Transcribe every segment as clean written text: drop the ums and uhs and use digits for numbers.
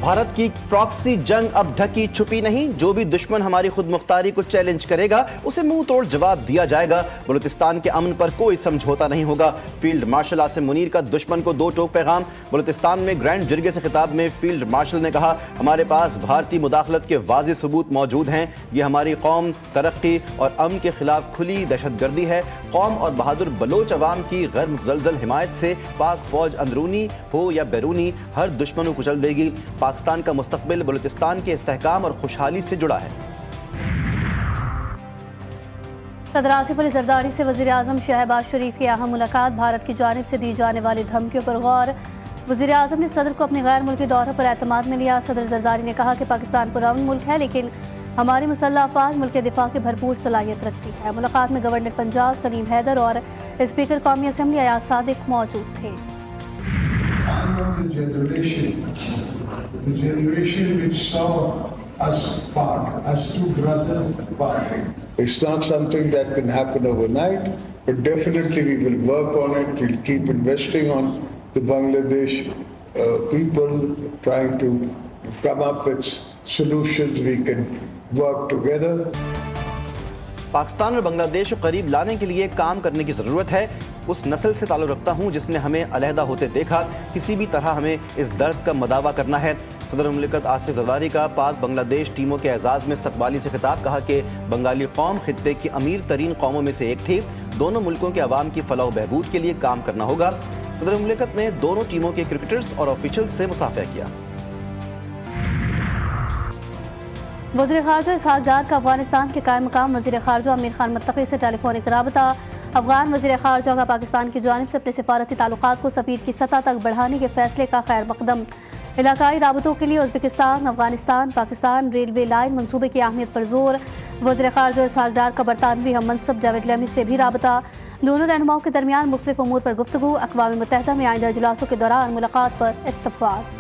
भारत की प्रॉक्सी जंग अब ढकी छुपी नहीं, जो भी दुश्मन हमारी खुद मुख्तारी को चैलेंज करेगा उसे मुंह तोड़ जवाब दिया जाएगा। बलूचिस्तान के अमन पर कोई समझौता नहीं होगा। फील्ड मार्शल आसिम मुनीर का दुश्मन को दो टोक पैगाम। बलूचिस्तान में ग्रैंड जिरगे से खिताब में फील्ड मार्शल ने कहा, हमारे पास भारतीय मुदाखलत के वाज़ेह सबूत मौजूद हैं। ये हमारी कौम, तरक्की और अमन के खिलाफ खुली दहशतगर्दी है। कौम और बहादुर बलोच अवाम की गैर मुतज़लज़ल हिमायत से पाक फौज अंदरूनी हो या बैरूनी हर दुश्मन को कुचल देगी। पाकिस्तान का मुस्तकबिल बलूचिस्तान के इस्तेहकाम और खुशहाली से जुड़ा है। सदर आसिफ अली जरदारी से वज़ीर आज़म शहबाज शरीफ की अहम मुलाकात। भारत की जानिब से दी जाने वाली धमकियों पर गौर। वज़ीर आज़म ने सदर को अपने गैर मुल्की दौरे पर एतमाद में लिया। सदर जरदारी ने कहा कि पाकिस्तान पुरअमन मुल्क है, लेकिन हमारी मुसल्लह अफ़वाज मुल्क के दिफा की भरपूर सलाहियत रखती है। मुलाकात में गवर्नर पंजाब सलीम हैदर और स्पीकर कौमी असम्बली अयाज सादिक मौजूद थे। The generation which saw us part, as two brothers part. It's not something that can happen overnight, but definitely we will work on it. We'll keep investing on the Bangladesh people, trying to come up with solutions we can work together. Pakistan और बांग्लादेश को करीब लाने के लिए काम करने की ज़रूरत है। उस नस्ल से ताल्लुक़ रखता हूँ जिसने हमें अलहदा होते देखा। किसी भी तरह हमें इस दर्द का मदावा करना है। सदर मुमलिकत आसिफ जरदारी का पाक बांग्लादेश टीमों के एजाज़ में इस्तकबाली से खिताब। कहा कि बंगाली कौम खित्ते की अमीर तरीन कौमों में से एक थी। दोनों मुल्कों के अवाम की फलाह व बहबूद के लिए काम करना होगा। सदर मुमलिकत ने दोनों टीमों के क्रिकेटर्स और ऑफिशियल से मुसाफिया किया। वज़ीर ख़ारजा इसहाक़ डार का अफ़ग़ानिस्तान के कायम मकाम वज़ीर ख़ारजा आमिर खान मुत्तक़ी से टेलीफोनिक राबता। अफ़ग़ान वज़ीर ख़ारजा का पाकिस्तान की जानिब से अपने सिफारती ताल्लुक़ात को सफ़ीर की सतह तक बढ़ाने के फ़ैसले का खैर मक़दम। इलाकाई राबतों के लिए Uzbekistan, Afghanistan, Pakistan railway line मंसूबे की अहमियत पर जोर। वज़ीर ख़ारजा इसहाक़ डार का बरतानवी हम मनसब जावेद लमी से भी राबता। दोनों रहनुमाओं के दरमियान मुख्तलिफ उमूर पर गुफ्तगू। अक़वाम मुत्तहिदा में आइंदा इजलासों के दौरान मुलाकात पर इत्तफ़ाक़।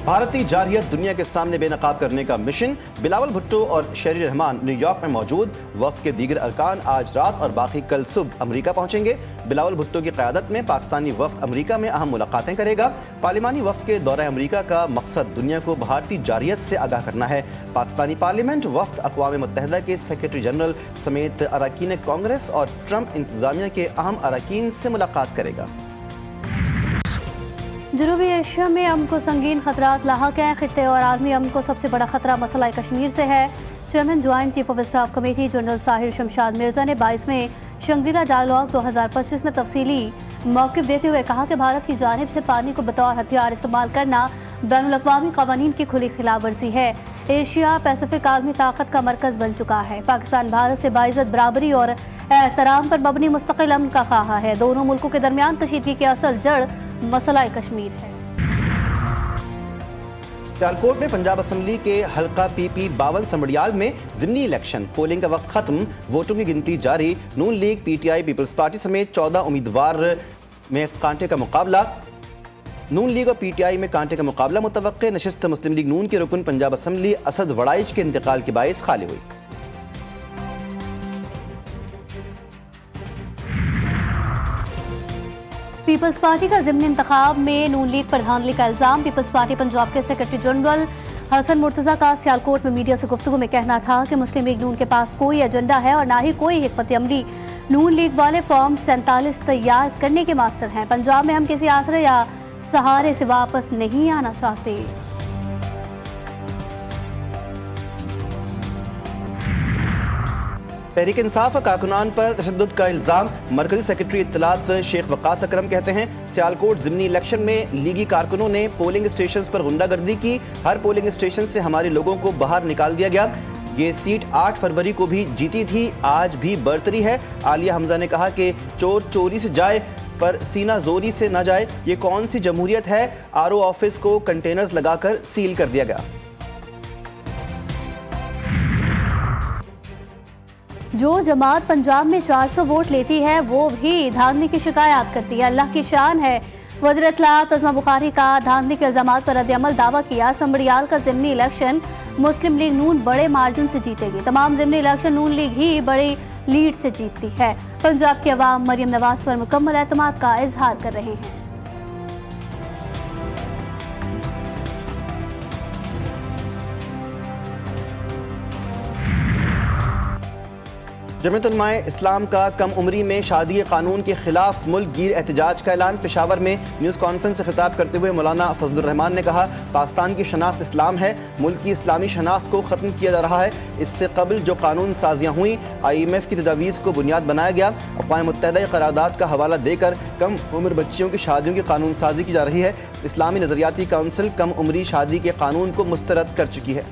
भारतीय जारहियत दुनिया के सामने बेनकाब करने का मिशन। बिलावल भुट्टो और शेरी रहमान न्यूयॉर्क में मौजूद। वफ़द के दीगर अरकान आज रात और बाकी कल सुबह अमरीका पहुंचेंगे। बिलावल भुट्टो की क़यादत में पाकिस्तानी वफ़द अमरीका में अहम मुलाकातें करेगा। पार्लिमानी वफ़द के दौरे अमरीका का मकसद दुनिया को भारतीय जारहियत से आगाह करना है। पाकिस्तानी पार्लियामेंट वफ़द अक़वाम मुत्तहिदा के सेक्रेटरी जनरल समेत अरकान कांग्रेस और ट्रंप इंतज़ामिया के अहम अरकान से मुलाकात करेगा। जनूबी एशिया में अमन को संगीन खतरात लाहक हैं। खित्ते और आलमी अमन को सबसे बड़ा खतरा मसला कश्मीर से है। Chairman joint chief of staff committee general Sahir Shamshad Mirza ने 22वें शंगीला डायलॉग 2025 में तफसीली मौक़िफ़ देते हुए कहा कि भारत की जानिब से पानी को बतौर हथियार इस्तेमाल करना बैनुल-अक़वामी क़वानीन की खुली खिलाफ वर्जी है। एशिया पैसिफिक आलमी ताकत का मरकज़ बन चुका है। पाकिस्तान भारत से बाइज़्ज़त बराबरी और एहतराम पर मबनी मुस्तक़िल अमन का ख़्वाह है। दोनों मुल्कों के दरमियान कशीदगी की असल जड़ मसला कश्मीर है। सियालकोट में पंजाब असम्बली के हल्का PP 52 समड़ियाल में ज़िमनी इलेक्शन। पोलिंग का वक्त खत्म, वोटों की गिनती जारी। नून लीग, PTI, पीपल्स पार्टी समेत 14 उम्मीदवार में कांटे का मुकाबला। नून लीग और PTI में कांटे का मुकाबला मुतवक्के। नशिस्त मुस्लिम लीग नून के रुकन पंजाब असम्बली असद वड़ाइच के इंतकाल के बायस खाली हुई। पीपल्स पार्टी का ज़िमनी इंतखाब में नून लीग पर धांधली का इल्ज़ाम। पीपल्स पार्टी पंजाब के सेक्रेटरी जनरल हसन मुर्तज़ा का सियालकोट में मीडिया से गुफ्तगू में कहना था कि मुस्लिम लीग नून के पास कोई एजेंडा है और ना ही कोई हिकमत अमली। नून लीग वाले फॉर्म 47 तैयार करने के मास्टर हैं। पंजाब में हम किसी आसरे या सहारे से वापस नहीं आना चाहते। तहरीक इंसाफ और कारकुनान पर तशद्दुद का इल्ज़ाम। मरकजी सेक्रेटरी इत्तलात शेख वक़ास अकरम कहते हैं, सियालकोट ज़िमनी इलेक्शन में लीगी कारकुनों ने पोलिंग स्टेशन पर गुंडागर्दी की। हर पोलिंग स्टेशन से हमारे लोगों को बाहर निकाल दिया गया। ये सीट 8 फरवरी को भी जीती थी, आज भी बरतरी है। आलिया हमजा ने कहा कि चोर चोरी से जाए पर सीना जोरी से ना जाए। ये कौन सी जमहूरियत है? RO ऑफिस को कंटेनर्स लगाकर सील कर दिया गया। जो जमात पंजाब में 400 वोट लेती है वो भी धांधली की शिकायत करती है। अल्लाह की शान है। वज़ीर इत्तलात अज़मा बुखारी का धांधली के इल्ज़ामात पर रद्द-ए-अमल दावा किया। समड़ियाल का ज़िमनी इलेक्शन मुस्लिम लीग नून बड़े मार्जिन से जीतेगी। तमाम ज़िमनी इलेक्शन नून लीग ही बड़ी लीड से जीतती है। पंजाब के अवाम मरियम नवाज पर मुकम्मल एतमाद का इजहार कर रहे हैं। जमीयत उलमाए इस्लाम का कम उम्री में शादी कानून के खिलाफ मुल्क गिर एहतजाज का ऐलान। पेशावर में न्यूज़ कॉन्फ्रेंस से खिताब करते हुए मौलाना फजलुर रहमान ने कहा, पाकिस्तान की शनाख्त इस्लाम है, मुल्क की इस्लामी शनाख्त को ख़त्म किया जा रहा है। इससे कबल जो कानून साजियाँ हुई, IMF की तजावीज़ को बुनियाद बनाया गया। अक़वाम मुत्तहिदा करारदाद का हवाला देकर कम उम्र बच्चियों की शादियों की कानून साजी की जा रही है। इस्लामी नज़रियाती काउंसिल कम उम्री शादी के कानून को मुस्तरद कर चुकी है।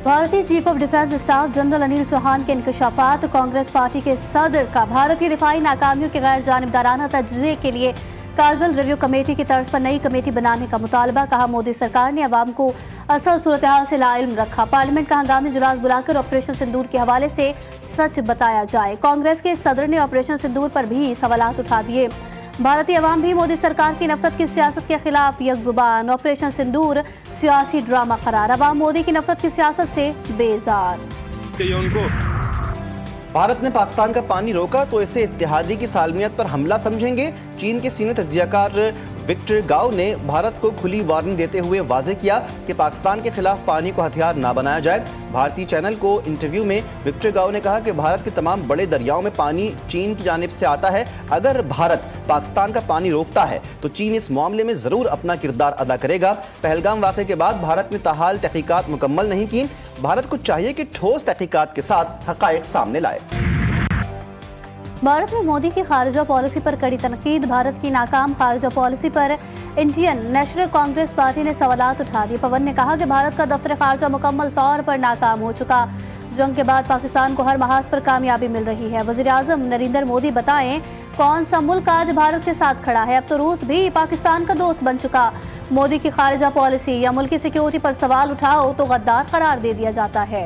भारतीय chief of defence staff general Anil Chauhan के इंकशाफात। कांग्रेस पार्टी के सदर का भारत की दिफाई नाकामियों के गैर जानिबदाराना तज्ज़िये के लिए कारगिल रिव्यू कमेटी की तर्ज पर नई कमेटी बनाने का मुतालबा। कहा, मोदी सरकार ने अवाम को असल सूरत हाल से लाइल्म रखा। पार्लियामेंट का हंगामी इजलास बुलाकर ऑपरेशन सिंदूर के हवाले से सच बताया जाए। कांग्रेस के सदर ने ऑपरेशन सिंदूर पर भी सवालात उठा दिए। भारतीय अवाम भी मोदी सरकार की नफरत की सियासत के खिलाफ यकजुबान। ऑपरेशन सिंदूर सियासी ड्रामा करार। अवाम मोदी की नफरत की सियासत से बेजार। चाहिए उनको। भारत ने पाकिस्तान का पानी रोका तो इसे इत्तेहादी की सालमियत पर हमला समझेंगे। चीन के सीनियर तज्जियाकार विक्टर गाओ ने भारत को खुली वार्निंग देते हुए वाज़ेह किया कि पाकिस्तान के खिलाफ पानी को हथियार ना बनाया जाए। भारतीय चैनल को इंटरव्यू में विक्टर गाओ ने कहा कि भारत के तमाम बड़े दरियाओं में पानी चीन की जानिब से आता है। अगर भारत पाकिस्तान का पानी रोकता है तो चीन इस मामले में ज़रूर अपना किरदार अदा करेगा। पहलगाम वाक़े के बाद भारत ने ताहाल तहकीकात मुकम्मल नहीं की। भारत को चाहिए कि ठोस तहकीकात के साथ हक़ाइक़ सामने लाए। भारत में मोदी की खारजा पॉलिसी पर कड़ी तनकीद। भारत की नाकाम खारजा पॉलिसी पर इंडियन नेशनल कांग्रेस पार्टी ने सवालात उठा दिए। पवन ने कहा कि भारत का दफ्तर खारजा मुकम्मल तौर पर नाकाम हो चुका। जंग के बाद पाकिस्तान को हर महाज पर कामयाबी मिल रही है। वज़ीर-ए-आज़म नरेंद्र मोदी बताएं, कौन सा मुल्क आज भारत के साथ खड़ा है? अब तो रूस भी पाकिस्तान का दोस्त बन चुका। मोदी की खारजा पॉलिसी या मुल्क की सिक्योरिटी पर सवाल उठाओ तो गद्दार करार दे दिया जाता है।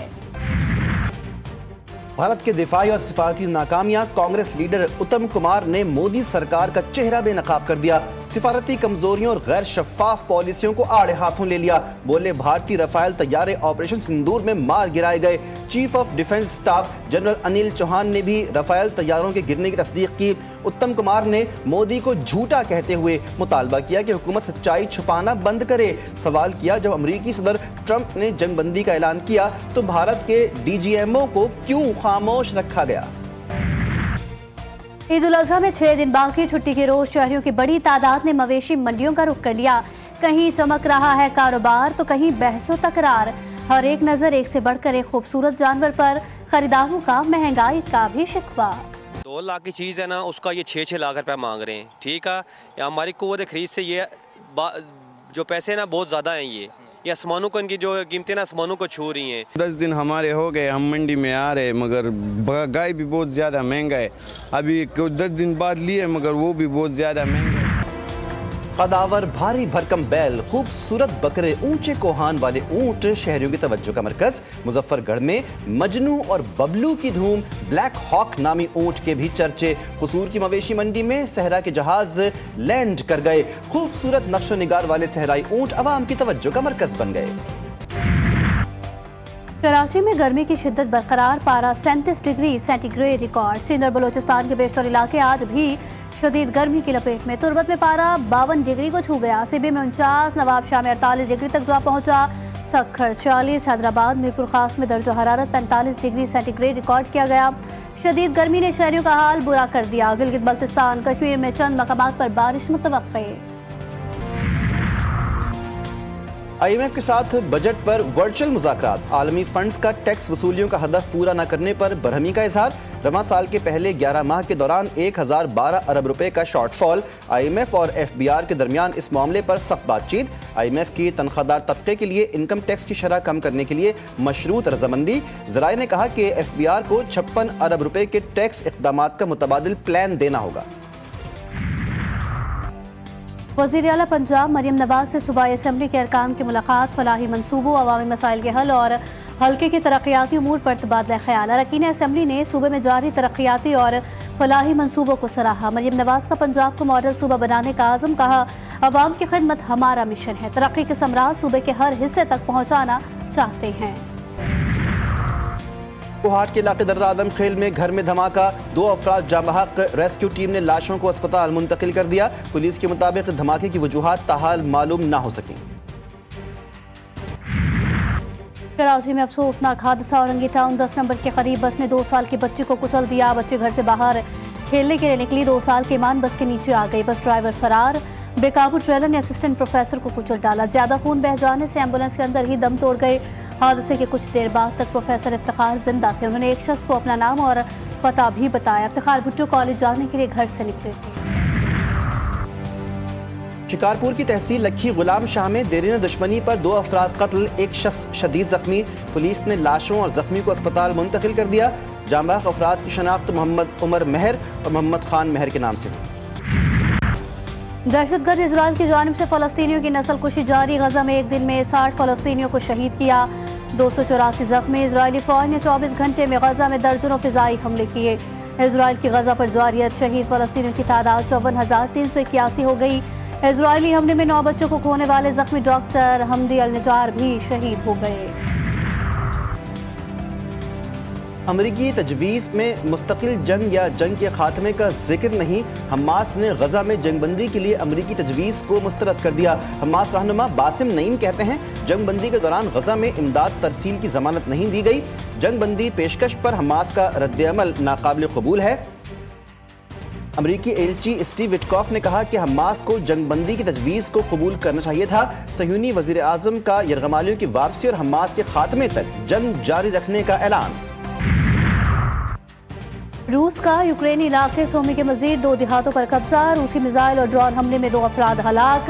भारत के दिफाई और सिफारती नाकामियां। कांग्रेस लीडर उत्तम कुमार ने मोदी सरकार का चेहरा बेनकाब कर दिया। सिफारती कमजोरियों और गैर शफाफ पॉलिसियों को आड़े हाथों ले लिया। बोले, भारतीय रफाल तैयारे ऑपरेशन सिंदूर में मार गिराए गए। Chief of defence staff general Anil Chauhan ने भी रफाल तैयारों के गिरने की तस्दीक की। उत्तम कुमार ने मोदी को झूठा कहते हुए मुतालबा किया कि हुकूमत सच्चाई छुपाना बंद करे। सवाल किया, जब अमरीकी सदर ट्रंप ने जंगबंदी का ऐलान किया तो भारत के DGMO को क्यों खामोश रखा गया? ईद उल अजहा में 6 दिन बाकी। छुट्टी के रोज शहरियों की बड़ी तादाद ने मवेशी मंडियों का रुख कर लिया। कहीं चमक रहा है कारोबार तो कहीं बहसो तकरार। हर एक नजर एक से बढ़कर एक खूबसूरत जानवर पर। खरीदारों का महंगाई का भी शिकवा। 2 लाख की चीज़ है ना, उसका ये 6-6 लाख रुपए मांग रहे हैं। ठीक है, या हमारी कुव्वत खरीद से ये जो पैसे ना बहुत ज़्यादा हैं। ये आसमानों को, इनकी जो कीमतें ना आसमानों को छू रही हैं। 10 दिन हमारे हो गए, हम मंडी में आ रहे, मगर गाय भी बहुत ज़्यादा महंगा है। अभी कुछ 10 दिन बाद लिए, मगर वो भी बहुत ज़्यादा महंगा है। कदावर, भारी भरकम बैल, खूबसूरत बकरे, ऊंचे कोहान वाले ऊंट शहरियों की तवज्जो का मरकज। मुजफ्फरगढ़ में मजनू और बबलू की धूम। ब्लैक हॉक नामी ऊंट के भी चर्चे। कसूर की मवेशी मंडी में सहरा के जहाज लैंड कर गए। खूबसूरत नक्शो निगार वाले सहराई ऊंट अवाम की तवज्जो का मरकज बन गए। कराची में गर्मी की शिद्दत बरकरार। पारा 37 डिग्री सेंटीग्रेड रिकॉर्ड। सिंध और बलोचिस्तान के बेशतर इलाके आज भी शदीद गर्मी की लपेट में। तुर्बत में पारा 52 डिग्री को छू गया। सिबी में 49, नवाबशाह में 48 डिग्री तक जा पहुंचा। सक्खर 40, हैदराबाद मीरपुर खास में दर्जा हरारत 45 डिग्री सेंटीग्रेड रिकॉर्ड किया गया। शदीद गर्मी ने शहरियों का हाल बुरा कर दिया। गिलगित बल्तिस्तान कश्मीर में चंद मकामात पर बारिश मुतवक्के। IMF के साथ बजट पर वर्चुअल मुज़ाकरात। आलमी फंड्स का टैक्स वसूलियों का हदफ पूरा न करने पर बरहमी का इजहार। रवां साल के पहले 11 माह के दौरान 1012 अरब रुपए का शॉर्टफॉल। IMF और FBR के दरमियान इस मामले पर सख्त बातचीत। IMF की तनख्वाहदार तबके के लिए इनकम टैक्स की शरह कम करने के लिए मशरूत रजामंदी। ज़राए ने कहा कि FBR को 56 अरब रुपए के टैक्स इक़दामात का मुतबादिल प्लान देना होगा। वज़ीर आला पंजाब मरियम नवाज से सूबाई असम्बली के अरकान की मुलाकात। फलाही मनसूबों, अवामी मसाइल के हल और हल्के के तरक्याती उमूर पर तबादला ख्याल। अरकान असम्बली ने सूबे में जारी तरक्याती और फलाही मनसूबों को सराहा। मरियम नवाज का पंजाब को मॉडल सूबा बनाने का आज़म। कहा, अवाम की खिदमत हमारा मिशन है। तरक्की के सम्राट सूबे के हर हिस्से तक पहुँचाना चाहते हैं। कोहाट के इलाके दर्रा आदम खेल में घर में धमाका, 2 अफराद जाँ बहक। रेस्क्यू टीम ने लाशों को अस्पताल मुंतकिल कर दिया। पुलिस के मुताबिक धमाके की वजूहात ताहाल मालूम ना हो सकी। कराची में अफसोसनाक हादसा, औरंगी टाउन 10 नंबर के करीब बस ने 2 साल की बच्ची को कुचल दिया। बच्ची घर से बाहर खेलने के लिए निकली, 2 साल की ईमान बस के नीचे आ गई। बस ड्राइवर फरार, बेकाबू ट्रेलर ने असिस्टेंट प्रोफेसर को कुचल डाला। ज्यादा खून बह जाने से एम्बुलेंस के अंदर ही दम तोड़ गए। हादसे के कुछ देर बाद तक प्रोफेसर इफ्तिखार जिंदा थे। उन्होंने एक शख्स को अपना नाम और पता भी बताया। इफ्तिखार भुट्टो कॉलेज जाने के लिए घर से निकले थे। शिकारपुर की तहसील लखी गुलाम शाह में देरीन दुश्मनी पर 2 अफराद कत्ल, 1 शख्स शदीद जख्मी। पुलिस ने लाशों और जख्मी को अस्पताल मुंतकिल कर दिया। जांबाग अफराद की शनाख्त मोहम्मद उमर महर और मोहम्मद खान महर के नाम से। दहशतगर्द इजराइल की जानिब से फलस्तीनियों की नस्ल कुशी जारी। गजा में एक दिन में 60 फलस्तीनियों को शहीद किया, 284 जख्मी। इजरायली फौज ने 24 घंटे में गजा में दर्जनों फिजाई हमले किए। इजराइल की गजा पर जारियत शहीद फलस्तीनियों की तादाद 54,381 हो गई। इजरायली हमले में 9 बच्चों को खोने वाले जख्मी डॉक्टर हमदी अल निजार भी शहीद हो गए। अमरीकी तजवीज़ में मुस्तकिल जंग या जंग के खात्मे का जिक्र नहीं। हमास ने गजा में जंगबंदी के लिए अमरीकी तजवीज़ को मुस्तरद कर दिया। हमास रहनुमा बासिम नईम कहते हैं जंगबंदी के दौरान गजा में इमदाद तरसील की जमानत नहीं दी गई। जंगबंदी पेशकश पर हमास का रद्द-ए-अमल नाकाबिल कबूल है। अमरीकी एलची स्टीव विटकॉफ ने कहा कि हमास को जंगबंदी की तजवीज़ को कबूल करना चाहिए था। सयूनी वज़ीर आज़म का यरगमालियों की वापसी और हमास के खात्मे तक जंग जारी रखने का ऐलान। रूस का यूक्रेनी इलाके सोमी के मजीद 2 देहातों पर कब्जा। रूसी मिसाइल और ड्रोन हमले में 2 अफराद हलाक।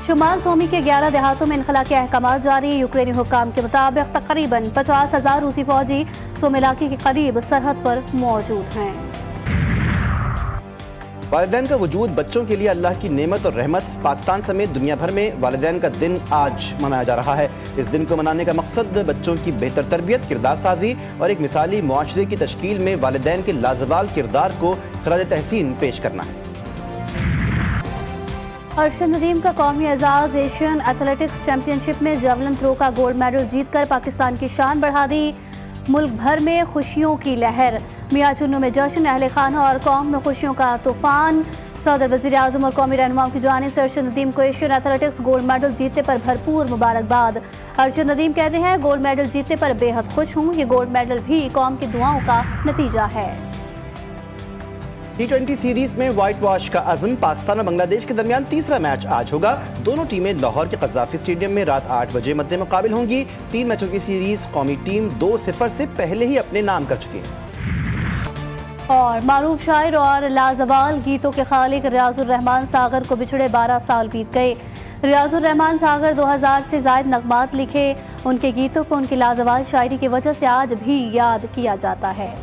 शुमाल सोमी के 11 देहातों में इनखला के अहकाम जारी। यूक्रेनी हुक्काम के मुताबिक तकरीबन 50,000 रूसी फौजी सोम इलाके के करीब सरहद पर मौजूद हैं। वालिदैन का वजूद बच्चों के लिए अल्लाह की नेमत और रहमत। पाकिस्तान समेत दुनिया भर में वालिदैन का दिन आज मनाया जा रहा है। इस दिन को मनाने का मकसद बच्चों की बेहतर तरबियत, किरदार साजी और एक मिसाली मुआशरे की तश्कील में वालिदैन के लाजवाल किरदार को खराज तहसीन पेश करना है। अरशद नदीम का कौमी एजाज एशियन एथलेटिक्स चैंपियनशिप में जेवलिन थ्रो का गोल्ड मेडल जीतकर पाकिस्तान की शान बढ़ा दी। मुल्क भर में खुशियों की लहर, मियां चुन्नू में जश्न, अहले खाना और कौम में खुशियों का तूफान। सदर वज़ीर आज़म और कौमी रहनुमाओं की जानिब से अरशद नदीम को एशियन एथलेटिक्स गोल्ड मेडल जीतने पर भरपूर मुबारकबाद। अरशद नदीम कहते हैं गोल्ड मेडल जीतने पर बेहद खुश हूँ। ये गोल्ड मेडल भी कौम की दुआओं का नतीजा है। T20 सीरीज में व्हाइट वॉश का अज़म। पाकिस्तान और बांग्लादेश के दरमियान तीसरा मैच आज होगा। दोनों टीमें लाहौर के कज़ाफ़ी स्टेडियम में रात 8 बजे मद्दे मुकाबिल होंगी। 3 मैचों की सीरीज कौमी टीम 2-0 से पहले ही अपने नाम कर चुकी है। और मारूफ शायर और लाजवाल गीतों के खालिक रियाजुर रहमान सागर को बिछड़े 12 साल बीत गए। रियाजुर रहमान सागर 2000 से ज़ायद नगमात लिखे। उनके गीतों को उनकी लाजवाल शायरी की वजह से आज भी याद किया जाता है।